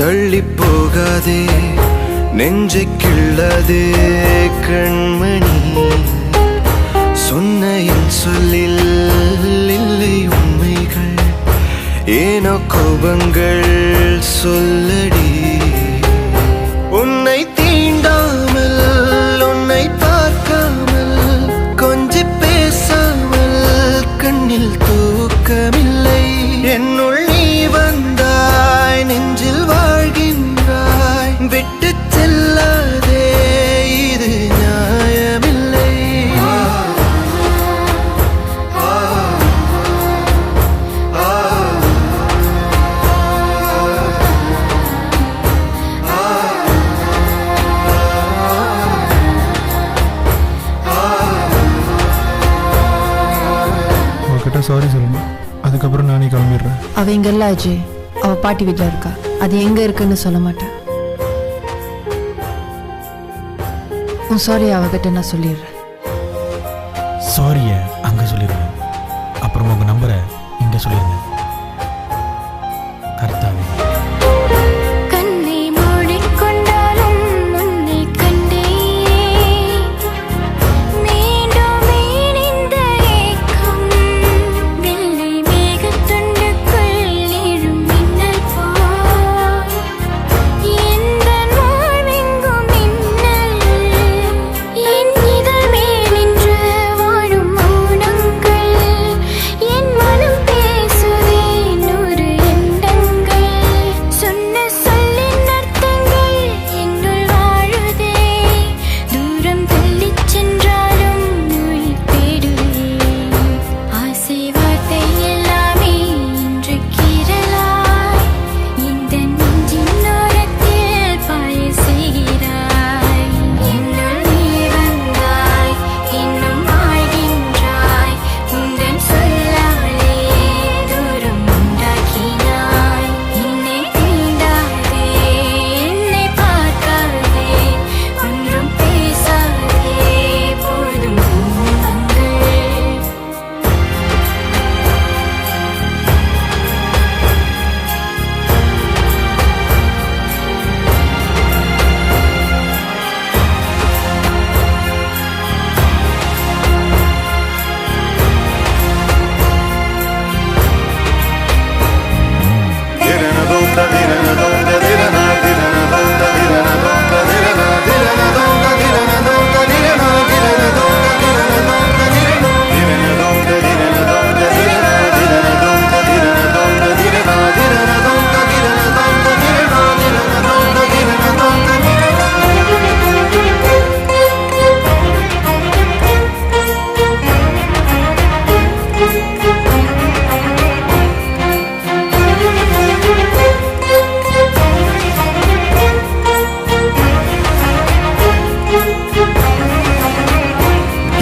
தள்ளி போகாதே நெஞ்சை கிள்ளாதே கண்மணி சொன்ன என் சொல்லில் இல்லை உண்மைகள் ஏனோ கோபங்கள் சொல்லடி உன்னை தீண்டாமல் உன்னை பார்க்காமல் கொஞ்சி பேசாமல் கண்ணில் தூக்கமில்லை என்னுள் நீ வந்தாய் நெஞ்சில் வாழ்கின்றாய் விட்டு செல்லாதே இது நியாயமில்லை அவகிட்ட சாரி சொல்லணும். அதுக்கப்புறம் நானே கிளம்பிடுறேன். அவ இங்க இல்ல அஜய், அவ பாட்டி வீட்டில் இருக்கா. அது எங்க இருக்குன்னு சொல்ல மாட்டேன். உன் சாரி அவகிட்ட நான் சொல்லிடுறேன். சாரிய அங்கே சொல்லிடுங்க. அப்புறம் உங்கள் நம்பரை இங்கே சொல்லிடுங்க. கர்த்தாவே.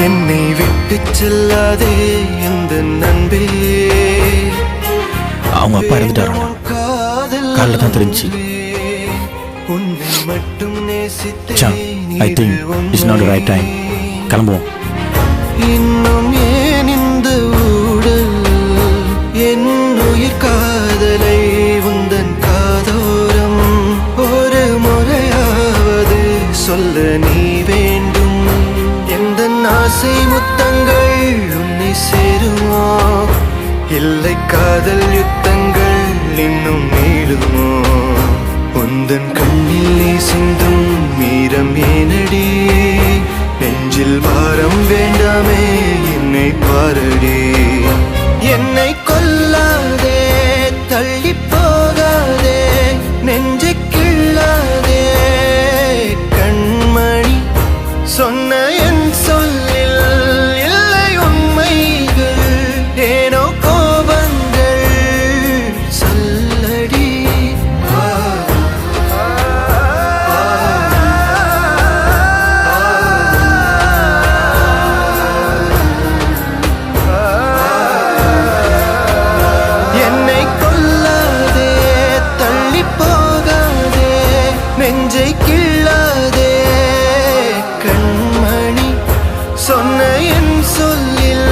என்னை விட்டு செல்லாதே இந்த நண்பே. அவங்க அப்பா இறந்துட்டாரா? காலைல தான் தெரிஞ்சு. உன்னை மட்டும் நேசித்தேன். I think it's not the right time. கிளம்புவோம். இன்னும் ஏன் இந்த ஊடல் என் உயிர் காதலை உந்தன் காதோரம் ஒரு முறையாவது சொல்ல நீ வேண்டும். எந்த ஆசை முத்தங்கள் உன்னை சேருமோ இல்லை காதல் யுத்தங்கள் இன்னும் நீளுமோ உந்தன் கண்ணில் நீ சிந்தும் மீரம் ஏனடி நெஞ்சில் பாரம் வேண்டாமே என்னை பாரடி என்னை கொல்லாதே தள்ளி போகாதே நெஞ்சை கிள்ளாதே கண்மணி சொன்ன என் சொல்லில் இல்லை உண்மைகள் ஏனோ கோபங்கள் சொல்லடி என்னை கொல்லாதே தள்ளி போகாதே நெஞ்சை கிள்ளாதே கண்மணி சொன்ன என் சொல்லில்